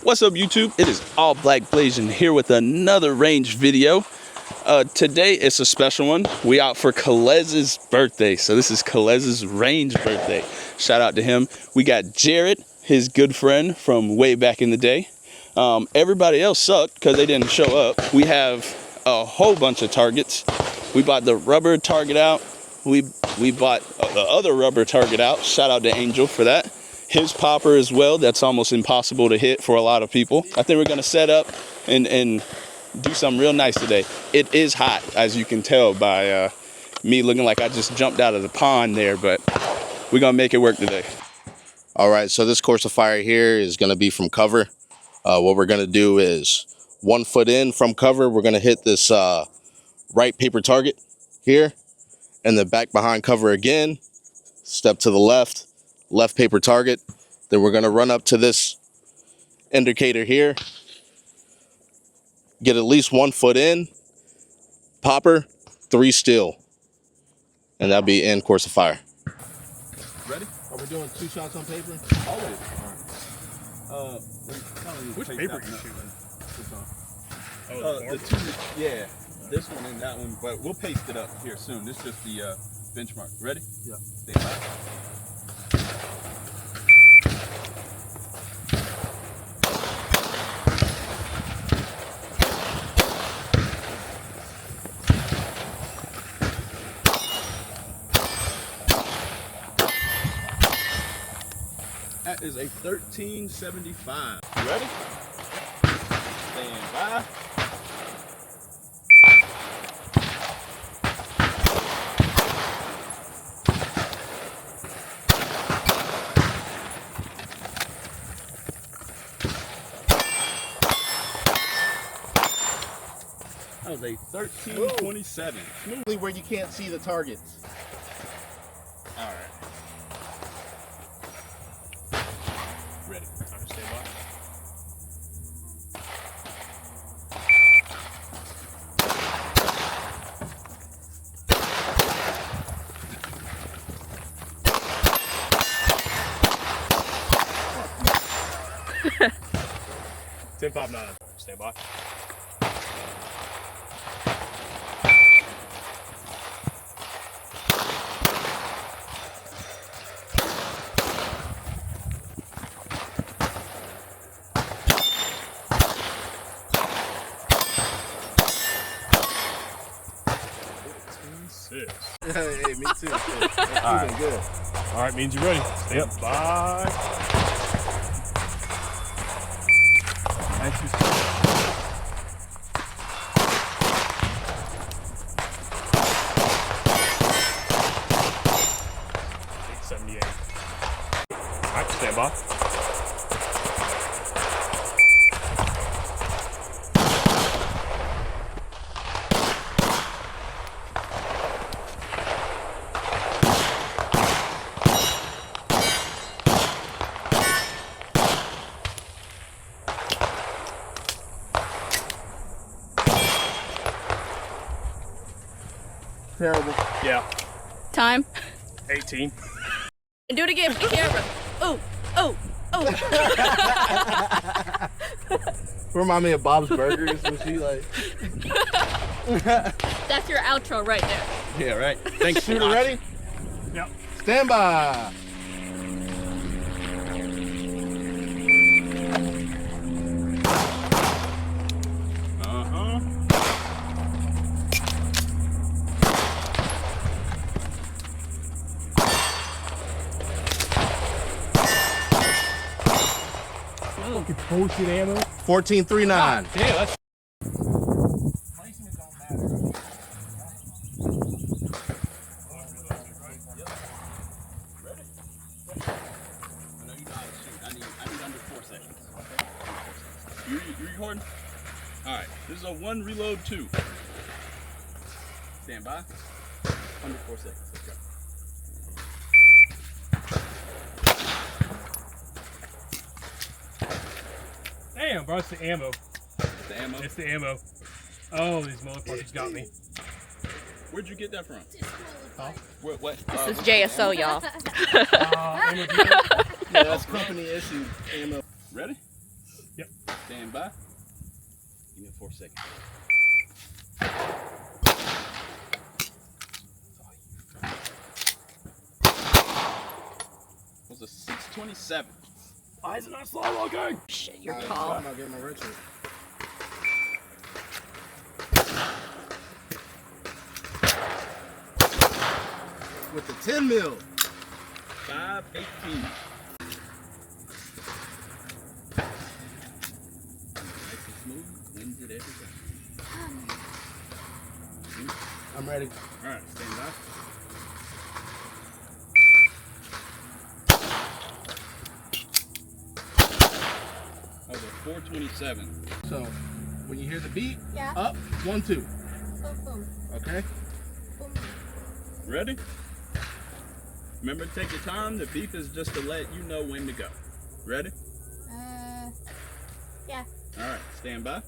What's up, YouTube? It is All Black Blazing here with another range video. Today it's a special one. We out for Calez's birthday. So this is Calez's range birthday. Shout out to him. We got Jared, his good friend from way back in the day. Everybody else sucked because they didn't show up. We have a whole bunch of targets. We bought the rubber target out. We bought the other rubber target out. Shout out to Angel for that. His popper as well. That's almost impossible to hit for a lot of people. I think we're gonna set up and do something real nice today. It is hot, as you can tell by me looking like I just jumped out of the pond there, but we're gonna make it work today. All right, so this course of fire here is gonna be from cover. What we're gonna do is 1 foot in from cover. We're gonna hit this right paper target here, and then back behind cover again. Step to the left paper target. Then we're gonna run up to this indicator here, get at least 1 foot in, popper, 3 still, and that'll be end course of fire. Ready? Are we doing 2 shots on paper? Always. Which paper are you shooting? The two, yeah, this one and that one, but we'll paste it up here soon. This is just the benchmark. Ready? Yeah. Stand by. That is a 1375. You ready? Stand by. That was a 1327. Smoothly where you can't see the targets. All right. Ready. Time to stay by. Ten, 5, 9. Stand by. Hey, me too. That's good. All right, means you're ready. Stand by. Nice and slow. 878. All right, stand by. Terrible. Yeah, Time. 18. And do it again for the camera. Oh, oh, oh. Remind me of Bob's Burgers when she like. That's your outro right there. Yeah, right. Thanks. Shooter ready? Yep. Stand by. Fucking bullshit ammo. 1439. Yeah, that's. I know you know how to shoot. I need under 4 seconds. You recording? All right. This is a 1 reload 2. Stand by. Under 4 seconds. Let's go. Damn, bro, it's the ammo. The ammo. It's the ammo. Oh, these motherfuckers got me. Where'd you get that from? Huh? What? This is JSO, y'all. Ammo dealer. Yeah, that's company issued ammo. Ready? Yep. Stand by. Give me 4 seconds. Was a 627. Why is it not slow walking? Shit, you're tall. I'm not getting my red shirt. With the 10 mil. 518. Nice and smooth. Wins it every time. I'm ready. All right, stand by. Oh, the 427. So, when you hear the beat, Yeah. up, 1, 2. Boom, boom, Okay? boom. Ready? Remember, take your time. The beep is just to let you know when to go. Ready? Yeah. All right, stand by.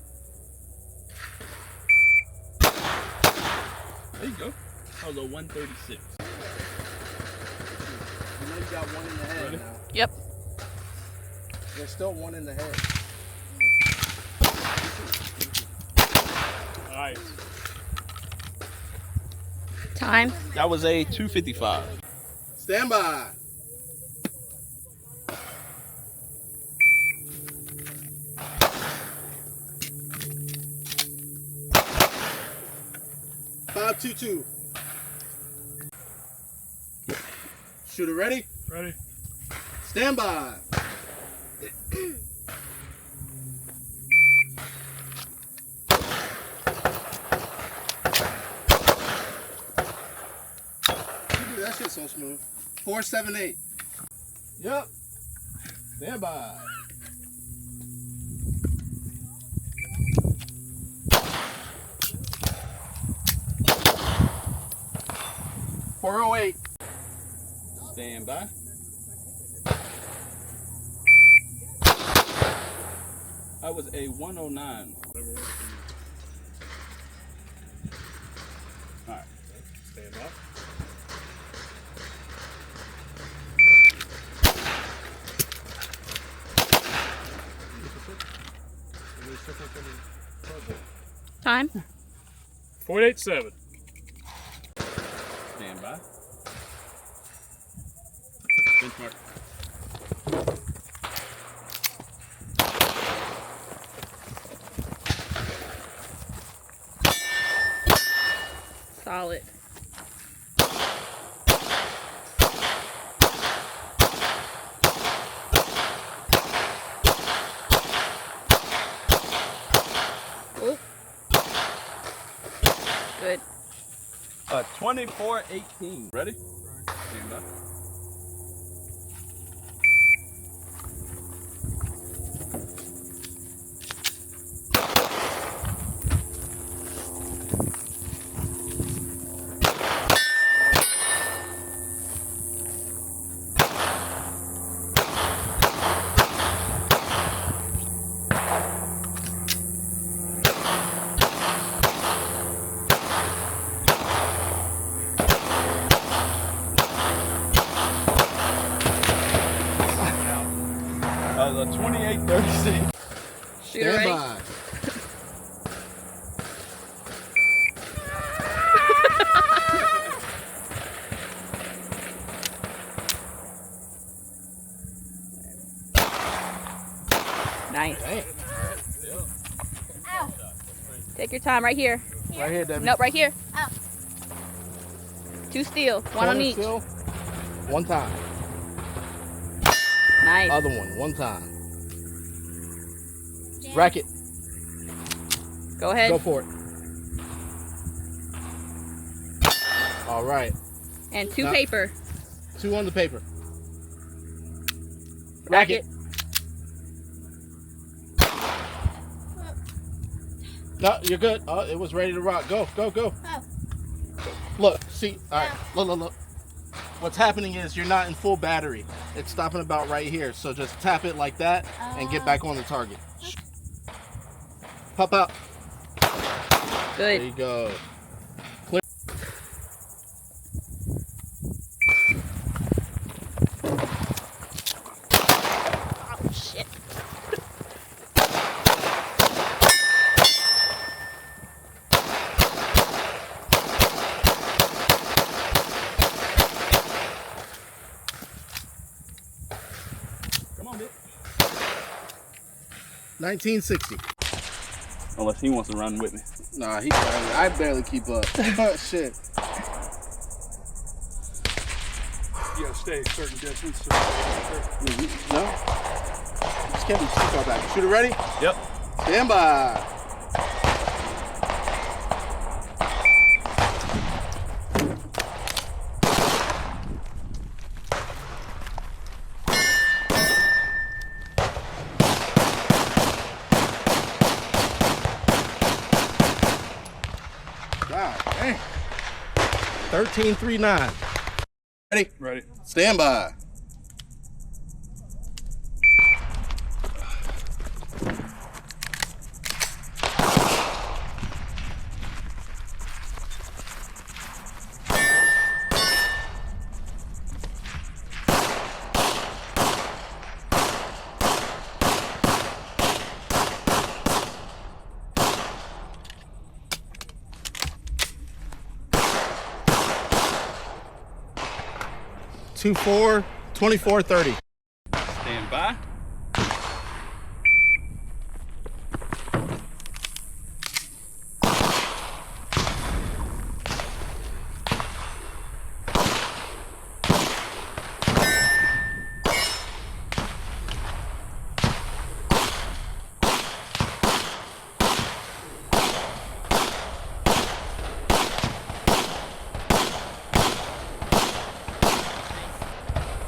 There you go. That was a 136. You know you got one in the head Ready? now. Yep. There's still one in the head. Nice. Time. That was a 255. Stand by. Five, 2, 2. Shooter ready? Ready? Stand by. Dude, that shit's so smooth. 478. Yep. Stand by. $408. Stand by. That was a 109. All right. Stand up. Time. 487. Stand by. Benchmark. Solid. Oh. Good. 2418. Ready? Stand by. The 2836. Shooter Stand ready? by. Nice. Damn. Ow. Take your time right here. Right here, Debbie. Nope, right here. Ow. 2 steel, 1 on Corner each. still. 1 time. Nice. Other one. 1 time. Racket. Go ahead. Go for it. All right. And 2 Now- paper. 2 on the paper. Racket. No, you're good. Oh, it was ready to rock. Go, go, go. Oh. Look, see. All right. Look, look, look. What's happening is you're not in full battery. It's stopping about right here. So just tap it like that and get back on the target. Pop out. There Good. you go. Clear. Oh, shit. 1960. Unless he wants to run with me. Nah, I barely keep up. Shit. You gotta stay a certain distance. So No? Just can't be too far back. Shooter ready? Yep. Stand by. God dang. 1339. Ready? ready. Stand by. Two, 4, 24, 30. Stand by.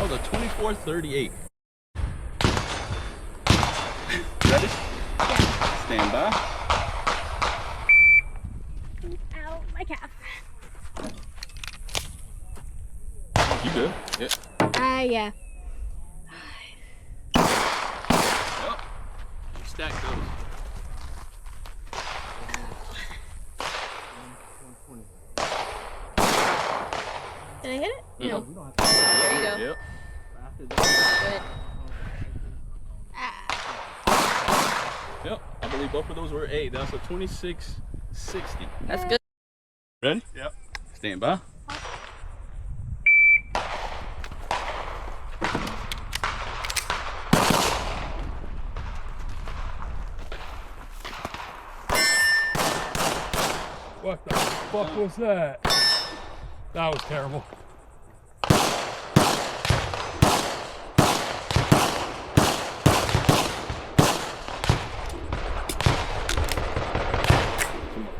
Oh, the 2438. Ready? Stand by. Ow, my calf. You good? Yeah. Yeah. Yep. Stack those. Did I hit it? No. There you go. Yep. Good. Yep. I believe both of those were 8. That's a 2660. That's good. Ready? Yep. Stand by. What the fuck was that? That was terrible.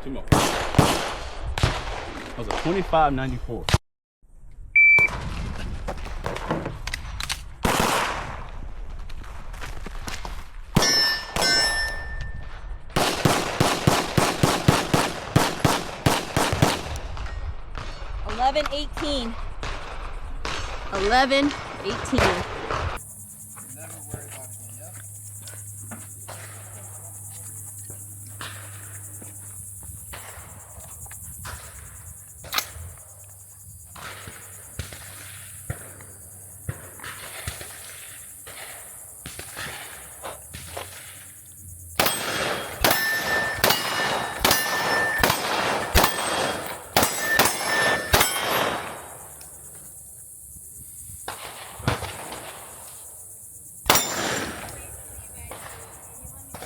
Two more. That was a 2594. $11, $18. 11, 18.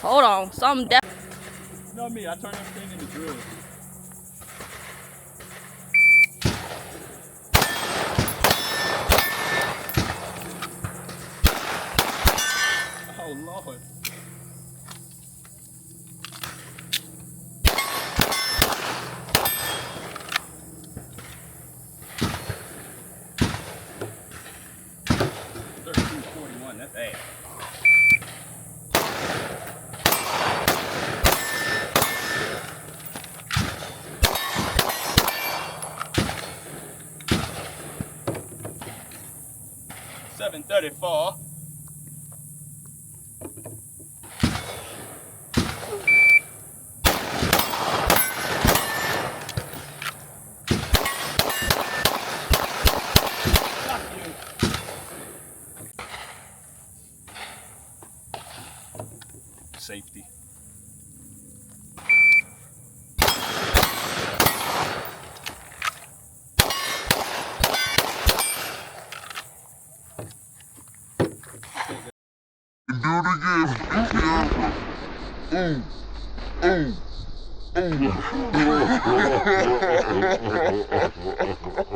Hold on. Something You know me, I turn everything into drill. Oh Lord. $13.41, that's ass. $7.34. Safety. Do it again.